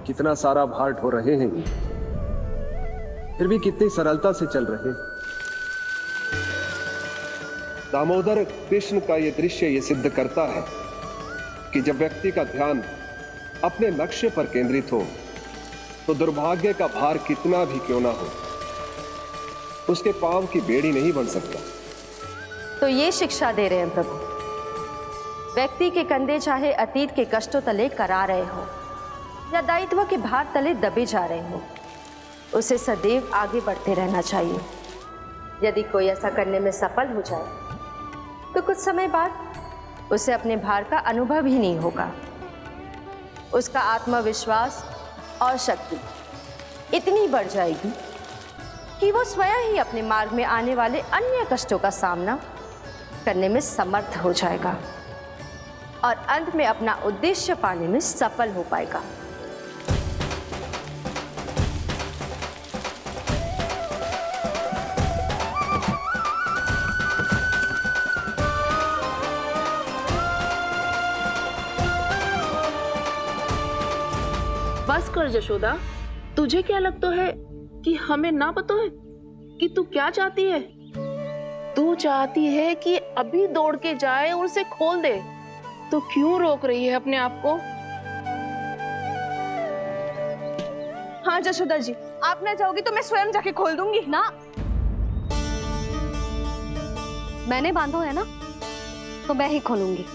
कितना सारा भार ढो रहे हैं, फिर भी कितनी सरलता से चल रहे हैं। दामोदर कृष्ण का यह दृश्य ये सिद्ध करता है कि जब व्यक्ति का ध्यान अपने लक्ष्य पर केंद्रित हो तो दुर्भाग्य का भार कितना भी क्यों ना हो, उसके पांव की बेड़ी नहीं बन सकता। तो ये शिक्षा दे रहे हैं प्रभु, व्यक्ति के कंधे चाहे अतीत के कष्टों तले करा रहे हो या दायित्व के भार तले दबे जा रहे हो, उसे सदैव आगे बढ़ते रहना चाहिए। यदि कोई ऐसा करने में सफल हो जाए तो कुछ समय बाद उसे अपने भार का अनुभव ही नहीं होगा। उसका आत्मविश्वास और शक्ति इतनी बढ़ जाएगी कि वो स्वयं ही अपने मार्ग में आने वाले अन्य कष्टों का सामना करने में समर्थ हो जाएगा और अंत में अपना उद्देश्य पाने में सफल हो पाएगा। बस कर जशोदा, तुझे क्या लगता है कि हमें ना पता है कि तू क्या चाहती है? तू चाहती है कि अभी दौड़ के जाए और उसे खोल दे, तो क्यों रोक रही है अपने आप को? हाँ जशोदा जी, आप ना चाहोगी तो मैं स्वयं जाके खोल दूंगी ना, मैंने बांधो है ना, तो मैं ही खोलूंगी।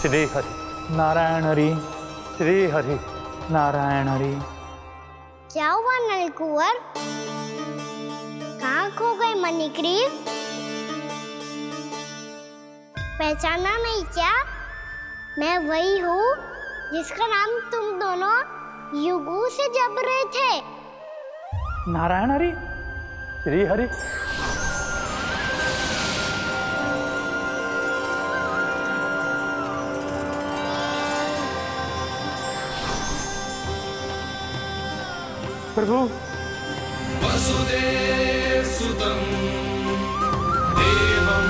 श्री हरि नारायण हरि, श्री हरि नारायण हरि। क्या हुआ नलकुंवर? कहाँ खो गए मणिग्रीव? पहचाना नहीं क्या? मैं वही हूँ जिसका नाम तुम दोनों युगों से जप रहे थे। नारायण हरि, श्री हरि। प्रभु, वसुदेव सुतं देवं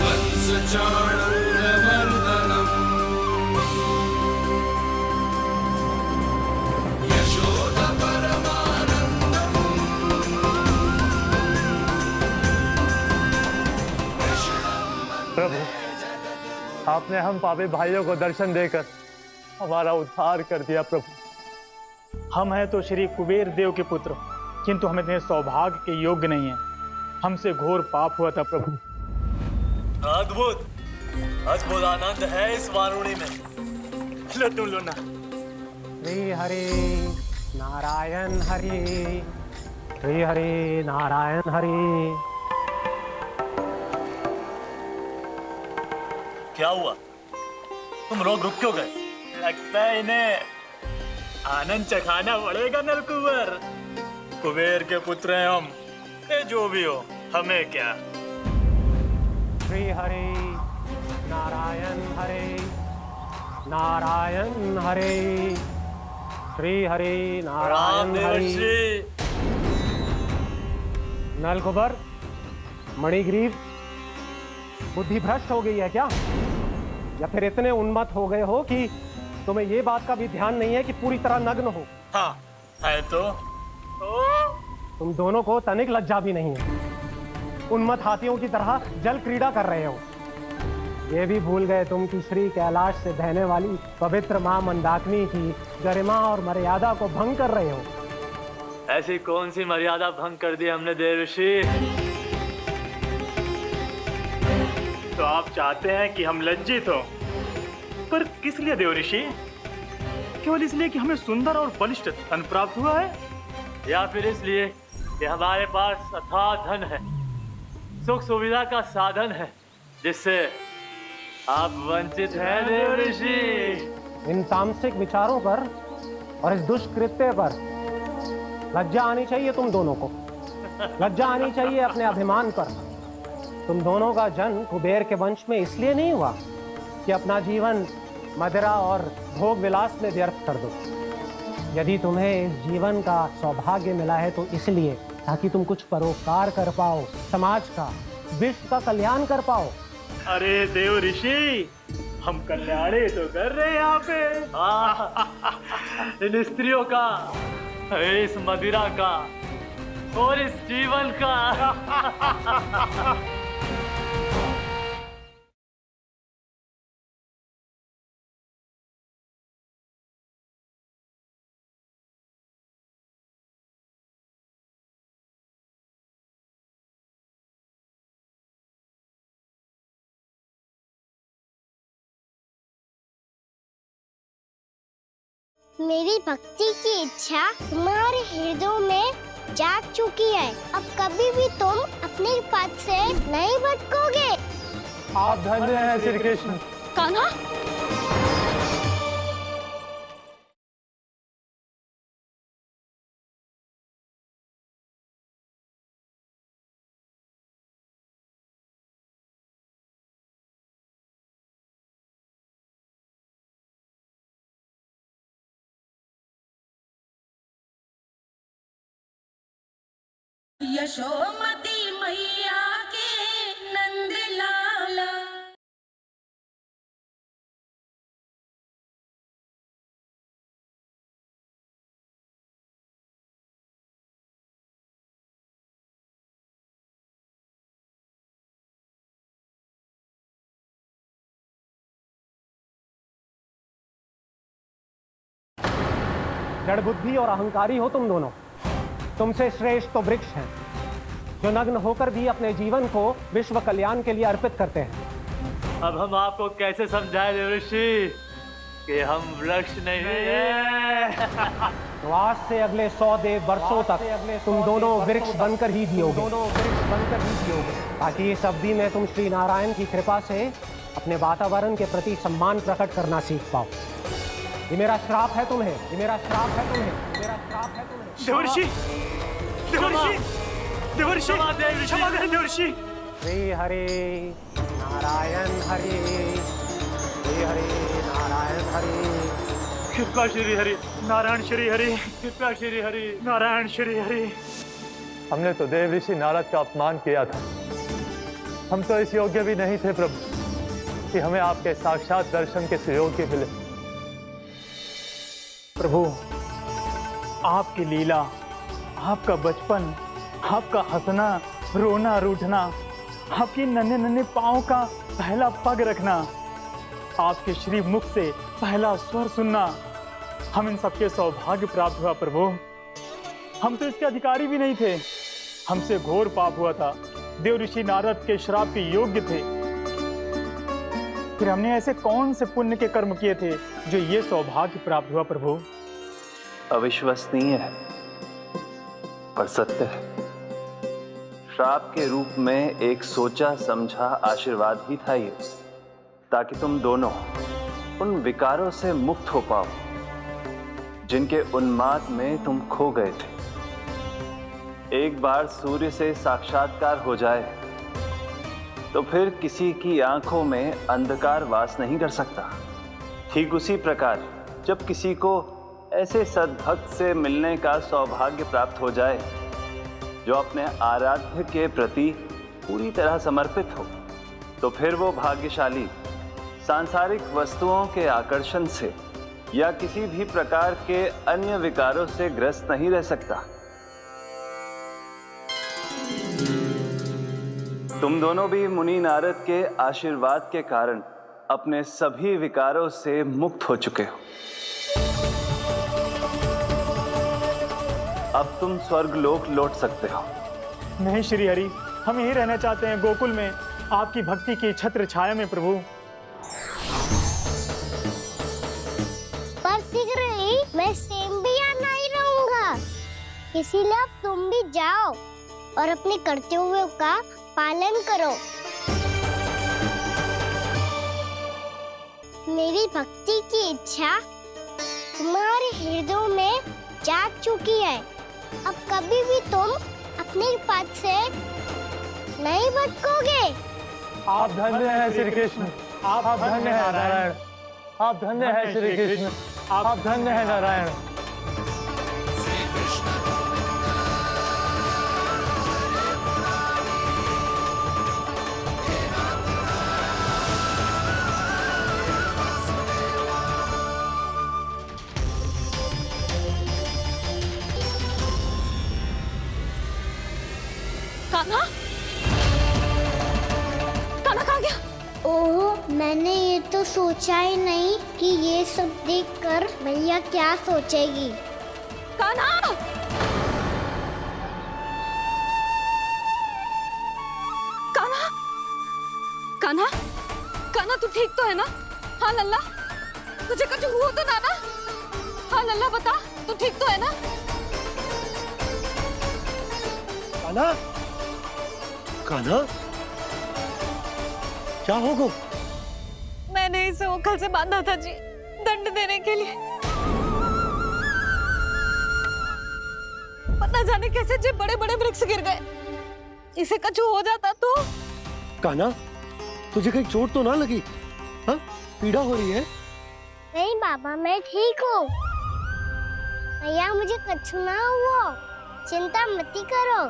वत्सचाणूरमर्दनम् यशोदा परमानन्दम् प्रभु, आपने हम पापी भाइयों को दर्शन देकर हमारा उद्धार कर दिया। प्रभु, हम हैं तो श्री कुबेर देव के पुत्र, किंतु हम इतने सौभाग्य के योग्य नहीं हैं। हमसे घोर पाप हुआ था प्रभु। अद्भुत अद्भुत आनंद है इस वारुणी में। लो तुम लो ना। श्री हरि नारायण हरि, श्री हरि नारायण हरि। क्या हुआ? तुम रोक रुक क्यों गए? लगता है इन्हें आनंद चखाना पड़ेगा नलकुंवर। कुबेर के पुत्र हैं हम, जो भी हो हमें क्या। श्री हरि नारायण हरि, नारायण हरि, श्री हरि नारायण हरि। नलकुबर, मणिग्रीव, बुद्धि भ्रष्ट हो गई है क्या? या फिर इतने उन्मत्त हो गए हो कि तुम्हें ये बात का भी ध्यान नहीं है कि पूरी तरह नग्न हो? हाँ है तो तुम दोनों को तनिक लज्जा भी नहीं है। उन्मत्त हाथियों की तरह जल क्रीड़ा कर रहे हो। ये भी भूल गए तुम कि श्री कैलाश से बहने वाली पवित्र मां मंदाकिनी की गरिमा और मर्यादा को भंग कर रहे हो। ऐसी कौन सी मर्यादा भंग कर दी हमने देवर्षि? तो आप चाहते हैं कि हम लज्जित हो, पर किस लिए देवऋषि? केवल इसलिए कि हमें सुंदर और बलिष्ठ धन प्राप्त हुआ है, या फिर इसलिए कि हमारे पास अथाह धन है, सुख सुविधा का साधन है, जिससे आप वंचित हैं देवर्षि? इन तामसिक विचारों पर और इस दुष्कृत्य पर लज्जा आनी चाहिए तुम दोनों को। लज्जा आनी चाहिए अपने अभिमान पर। तुम दोनों का जन्म कुबेर के वंश में इसलिए नहीं हुआ कि अपना जीवन मदिरा और भोग विलास में व्यर्थ कर दो। यदि तुम्हें इस जीवन का सौभाग्य मिला है तो इसलिए ताकि तुम कुछ परोपकार कर पाओ, समाज का, विश्व का कल्याण कर पाओ। अरे देवऋषि, हम कल्याणी तो कर रहे हैं यहाँ पे। इन स्त्रियों का, इस मदिरा का और इस जीवन का। मेरी भक्ति की इच्छा तुम्हारे हृदयों में जाग चुकी है। अब कभी भी तुम अपने पद से नहीं भटकोगे। आप धन्य हैं श्री कृष्ण। कान्हा, यशोमती मैया के नंद लाला। जड़ बुद्धि और अहंकारी हो तुम दोनों। तुमसे श्रेष्ठ तो वृक्ष हैं जो नग्न होकर भी अपने जीवन को विश्व कल्याण के लिए अर्पित करते हैं। अब हम आपको कैसे समझाएं देवर्षि कि हम वृक्ष नहीं हैं? तो आज से अगले 100 देव वर्षों तक तुम दोनों वृक्ष बनकर ही जियोगे। ताकि इस अवधि में तुम श्री नारायण की कृपा से अपने वातावरण के प्रति सम्मान प्रकट करना सीख पाओ। ये मेरा श्राप है तुम्हें, ये मेरा श्राप है तुम्हें, मेरा श्राप है तुम्हें। देवर्षि, देवर्षि, देवर्षि, क्षमा करें देवर्षि। श्री हरे नारायण हरे, श्री हरे नारायण हरे। कृपा श्री हरि नारायण श्री हरि, कृपा श्री हरि नारायण श्री हरि। हमने तो देवर्षि नारद का अपमान किया था। हम तो इस योग्य भी नहीं थे प्रभु कि हमें आपके साक्षात दर्शन के सुयोग्य मिले। प्रभु, आपकी लीला, आपका बचपन, आपका हंसना, रोना, रूठना, आपकी नन्हे नन्हे पाँव का पहला पग रखना, आपके श्री मुख से पहला स्वर सुनना, हम इन सबके सौभाग्य प्राप्त हुआ प्रभु। हम तो इसके अधिकारी भी नहीं थे। हमसे घोर पाप हुआ था, देवर्षि नारद के श्राप के योग्य थे। फिर हमने ऐसे कौन से पुण्य के कर्म किए थे जो ये सौभाग्य प्राप्त हुआ प्रभु? अविश्वसनीय है पर सत्य है। श्राप के रूप में एक सोचा समझा आशीर्वाद ही था ये, ताकि तुम दोनों उन विकारों से मुक्त हो पाओ जिनके उन्माद में तुम खो गए थे। एक बार सूर्य से साक्षात्कार हो जाए तो फिर किसी की आंखों में अंधकार वास नहीं कर सकता। ठीक उसी प्रकार जब किसी को ऐसे सद्भक्त से मिलने का सौभाग्य प्राप्त हो जाए जो अपने आराध्य के प्रति पूरी तरह समर्पित हो, तो फिर वो भाग्यशाली सांसारिक वस्तुओं के आकर्षण से या किसी भी प्रकार के अन्य विकारों से ग्रस्त नहीं रह सकता। तुम दोनों भी मुनि नारद के आशीर्वाद के कारण अपने सभी विकारों से मुक्त हो चुके हो। अब तुम स्वर्गलोक लौट सकते हो। नहीं श्री हरि, हम यहीं रहना चाहते हैं, गोकुल में, आपकी भक्ति की छत्र छाया में प्रभु। पर शीघ्र ही मैं सेम्बिया नहीं रहूंगा, इसीलिए अब तुम भी जाओ और अपने कर्तव्यों का पालन करो। मेरी भक्ति की इच्छा तुम्हारे हृदय में जाग चुकी है। अब कभी भी तुम अपने पद से नहीं भटकोगे। आप धन्य हैं श्री कृष्ण, आप धन्य हैं नारायण, आप धन्य हैं श्री कृष्ण, आप धन्य हैं नारायण। कान्हा, कान्हा कहाँ गया? ओह, मैंने ये तो सोचा ही नहीं कि ये सब देखकर भैया क्या सोचेगी। कान्हा! कान्हा! कान्हा! कान्हा तू ठीक तो है ना? हाँ लल्ला, तुझे कुछ हुआ तो ना? हाँ लल्ला बता, तू ठीक तो है ना? कान्हा, कान्हा, क्या होगा? मैंने इसे ओखल से बांधा था जी, दंड देने के लिए। पता जाने कैसे जो बड़े बड़े वृक्ष गिर गए। इसे कुछ हो जाता तो? कान्हा, तुझे कहीं चोट तो ना लगी? हाँ, पीड़ा हो रही है? नहीं बाबा, मैं ठीक हूँ। भैया मुझे कुछ ना हुआ, चिंता मत करो।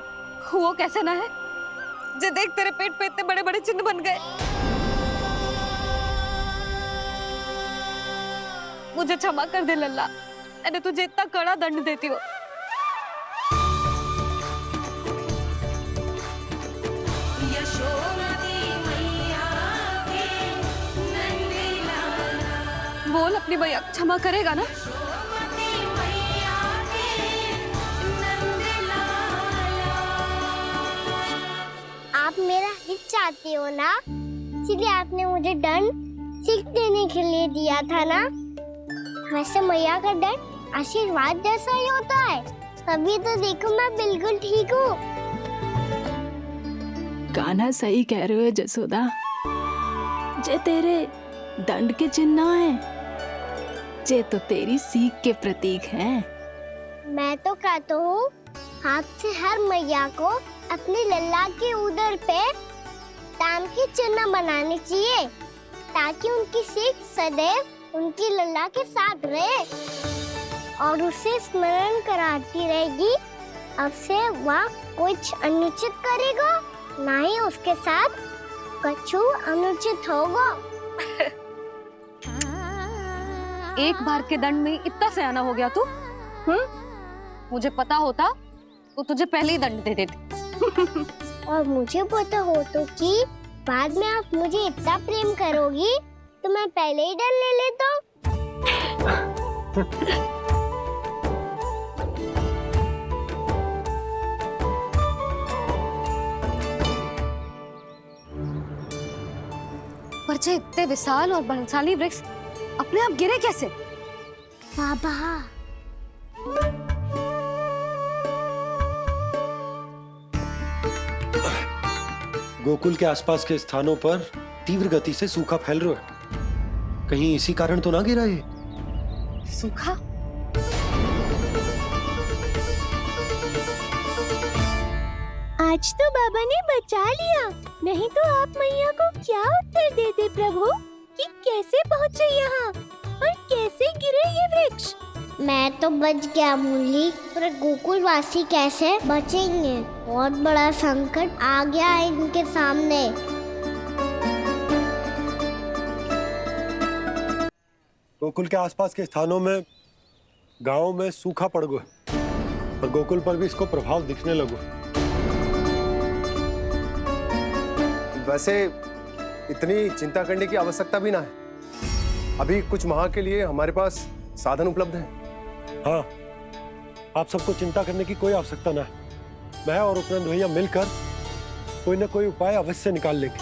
वो कैसे ना है? जे देख तेरे पेट पे इतने बड़े बड़े चिन्ह बन गए। मुझे क्षमा कर दे लल्ला, मैंने तुझे इतना कड़ा दंड देती हूँ। बोल अपनी भैया क्षमा करेगा ना? आप मेरा हित चाहते हो ना, इसलिए आपने मुझे दंड सीख देने के लिए दिया था ना। वैसे मैया का दंड आशीर्वाद जैसा ही होता है, तभी तो देखो मैं बिल्कुल ठीक हूँ। कान्हा सही कह रहे हो जसोदा, जे तेरे दंड के चिन्ह है, जे तो तेरी सीख के प्रतीक हैं। मैं तो कहता हूँ हाथ से हर मैया को अपने लल्ला के उदर पे ताम के चिन्ह बनाने चाहिए, ताकि उनकी सीख सदैव उनकी लल्ला के साथ रहे और उसे स्मरण कराती रहेगी। अब से वह कुछ अनुचित करेगा, ना ही उसके साथ कुछ अनुचित होगा। एक बार के दंड में इतना सयाना हो गया तू? मुझे पता होता तो तुझे पहले ही दंड दे देती। और मुझे पता हो तो कि बाद में आप मुझे इतना प्रेम करोगी तो मैं पहले ही डर ले लेता। पर जे इतने विशाल और बलशाली वृक्ष अपने आप गिरे कैसे? बाबा, गोकुल के आसपास के स्थानों पर तीव्र गति से सूखा फैल रहा है। कहीं इसी कारण तो ना गिरा ये? सूखा? आज तो बाबा ने बचा लिया, नहीं तो आप मैया को क्या उत्तर देते प्रभु कि कैसे पहुँचे यहाँ और कैसे गिरे ये वृक्ष। मैं तो बच गया मुरली, पर गोकुल वासी कैसे बचेंगे? बहुत बड़ा संकट आ गया है इनके सामने। गोकुल के आसपास के स्थानों में, गांवों में सूखा पड़ गया और गोकुल पर भी इसको प्रभाव दिखने लगा। वैसे इतनी चिंता करने की आवश्यकता भी ना है। अभी कुछ माह के लिए हमारे पास साधन उपलब्ध है। हाँ, आप सबको चिंता करने की कोई आवश्यकता ना है। मैं और उपनंद भैया मिलकर कोई ना कोई उपाय अवश्य निकाल लेंगे।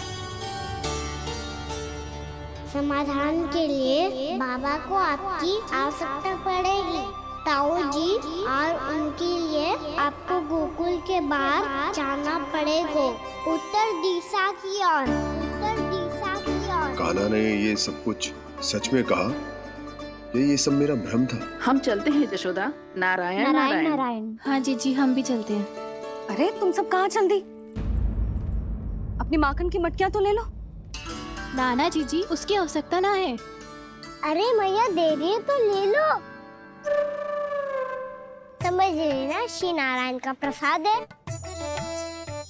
समाधान के लिए बाबा को आपकी आवश्यकता पड़ेगी। ताऊ जी और उनके लिए आपको गोकुल के बाहर जाना पड़ेगा, उत्तर दिशा की ओर, उत्तर दिशा की ओर। कान्हा ने ये सब कुछ सच में कहा? ये सब मेरा भ्रम था? हम चलते हैं जशोदा। नारायण नारायण नारायण। हाँ जीजी, हम भी चलते हैं। अरे तुम सब कहाँ चल दी? अपनी माखन की मटकियाँ तो ले लो। नाना जीजी, उसकी आवश्यकता ना है। अरे मैया दे रही है तो ले लो। समझ लेना, श्री नारायण का प्रसाद है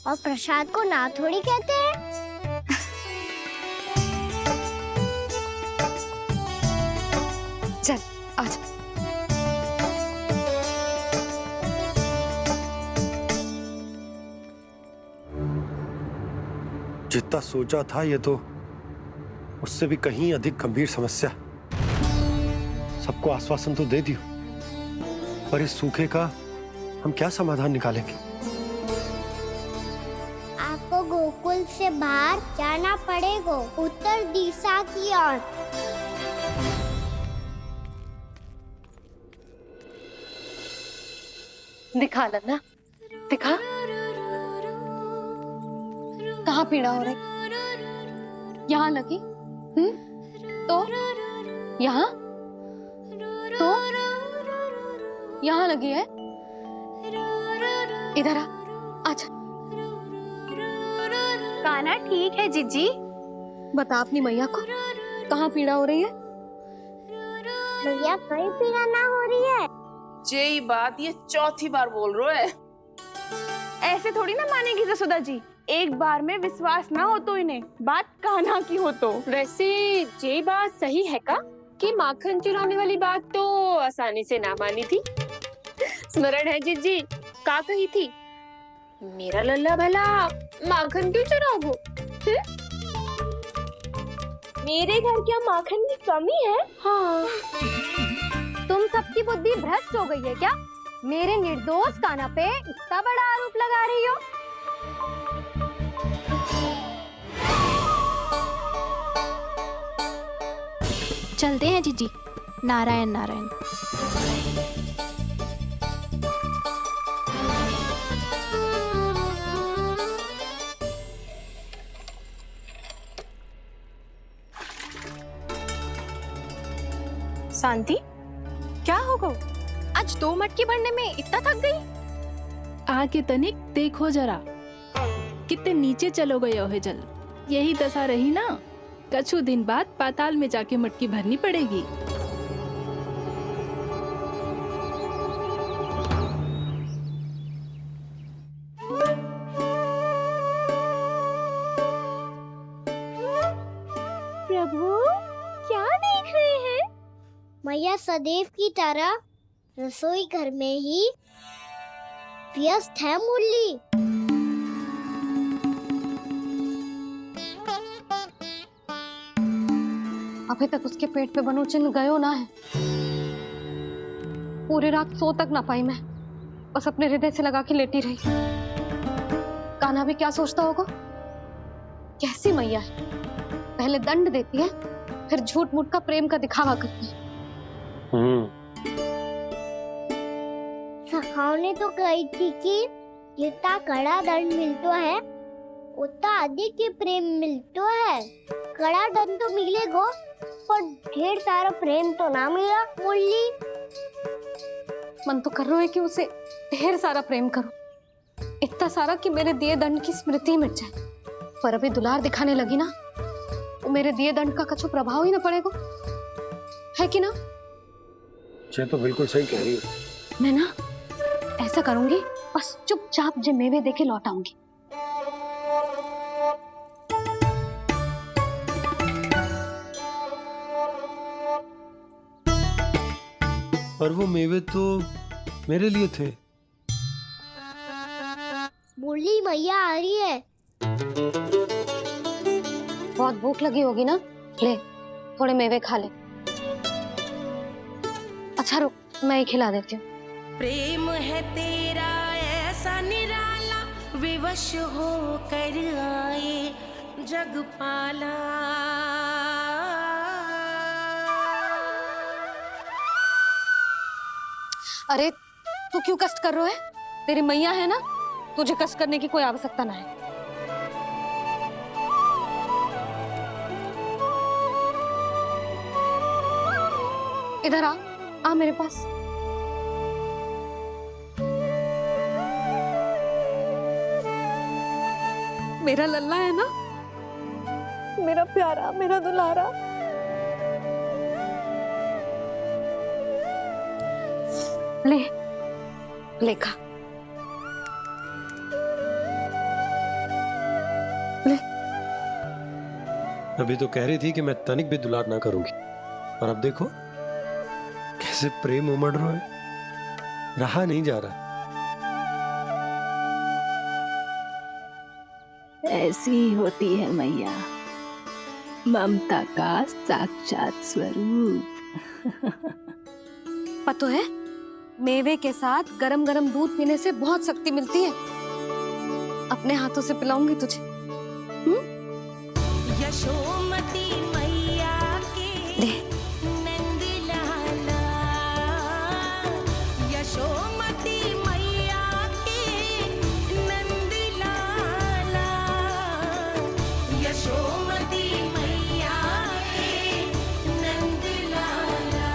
और प्रसाद को ना थोड़ी कहते हैं। चल आजा। जितना सोचा था ये तो उससे भी कहीं अधिक गंभीर समस्या। सबको आश्वासन तो दे दियो, पर इस सूखे का हम क्या समाधान निकालेंगे? आपको गोकुल से बाहर जाना पड़ेगा, उत्तर दिशा की ओर। दिखा लल्ला, दिखा। कहाँ पीड़ा हो रही? यहाँ लगी? तो यहाँ? तो यहाँ लगी है? इधर आ, आजा। कान्हा ठीक है जीजी। बता अपनी मैया को कहाँ पीड़ा हो रही है? भैया कहीं पीड़ा ना हो रही है। यही बात ये चौथी बार बोल रहे है। ऐसे थोड़ी ना मानेगी जसोदा जी। एक बार में विश्वास ना हो तो इन्हें, बात कान्हा की हो तो। वैसे ये बात सही है का कि माखन चुराने वाली बात तो आसानी से ना मानी थी। स्मरण है जीजी, का कही थी? मेरा लल्ला भला माखन क्यों चुराओगे? मेरे घर क्या माखन की कमी है? हाँ। तुम सबकी बुद्धि भ्रष्ट हो गई है क्या? मेरे निर्दोष कान्हा पे इतना बड़ा आरोप लगा रही हो? चलते हैं जीजी। नारायण नारायण। शांति, क्या हो गो? आज 2 मटकी भरने में इतना थक गई? आके तनिक देखो जरा, कितने नीचे चलो गए हो जल। यही दशा रही ना, कछु दिन बाद पाताल में जाके मटकी भरनी पड़ेगी। प्रभु क्या देख रहे हैं? मैया सदैव की तरह रसोई घर में ही व्यस्त है मुरली। अभी तक उसके पेट पे बनो चिन्ह गयो ना है। पूरी रात सो तक ना पाई मैं, बस अपने हृदय से लगा के लेटी रही। कान्हा भी क्या सोचता होगा? कैसी मैया है, पहले दंड देती है, फिर झूठ मूठ का प्रेम का दिखावा करती है। सखाओ ने तो कही थी कि जितना कड़ा दंड मिलता है उतना अधिक ही प्रेम मिलता है। कड़ा दंड तो मिलेगा पर ढेर सारा प्रेम तो ना मिला मुरली। मन तो कर रहा है कि उसे ढेर सारा प्रेम करो, इतना सारा कि मेरे दिए दंड की स्मृति मिट जाए। पर अभी दुलार दिखाने लगी ना, वो मेरे दिए दंड का कछु प्रभाव ही ना पड़ेगा, है कि ना? ये तो बिल्कुल सही कह रही हो। मैं ना ऐसा करूंगी, बस चुपचाप जे मेवे देके लौट आऊंगी। पर वो मेवे तो मेरे लिए थे। मुरली मैया आ रही है। बहुत भूख लगी होगी ना, ले थोड़े मेवे खा ले। अच्छा रुक, मैं ही खिला देती हूँ। प्रेम है तेरा ऐसा निराला, विवश हो कर आए जगपाला। अरे तू क्यों कष्ट कर रहा है? तेरी मैया है ना, तुझे कष्ट करने की कोई आवश्यकता ना है। इधर आ मेरे पास। मेरा लल्ला है ना, मेरा प्यारा, मेरा दुलारा। ले खा, ले। अभी तो कह रही थी कि मैं तनिक भी दुलार ना करूंगी, और अब देखो कैसे प्रेम उमड़ रहा है, रहा नहीं जा रहा। ऐसी ही होती है मैया, ममता का साक्षात स्वरूप। पता है, मेवे के साथ गरम गरम दूध पीने से बहुत शक्ति मिलती है। अपने हाथों से पिलाऊंगी तुझे। यशोमती मैया के नंद लाला, यशोमती मैया के नंद लाला, यशोमती मैया के नंद लाला।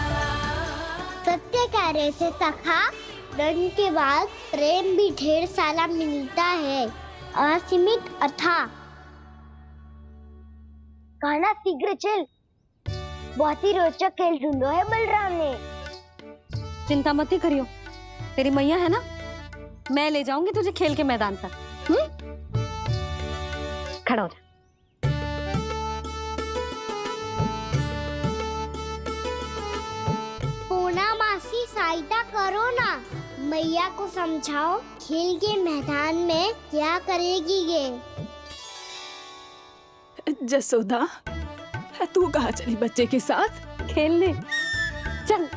सत्य कह रहे थे सखा, धन के बाद प्रेम भी ढेर सारा मिलता है, असीमित अथाह। कहना शीघ्र चल, बहुत ही रोचक खेल ढूंढो है बलराम ने। चिंता मत ही करियो, तेरी मैया है ना, मैं ले जाऊंगी तुझे खेल के मैदान तक। खड़ा हो जा। पूना मासी सहायता करो ना, मैया को समझाओ खेल के मैदान में क्या करेगी ये। जसोदा, तू कहाँ चली बच्चे के साथ? खेलने चल।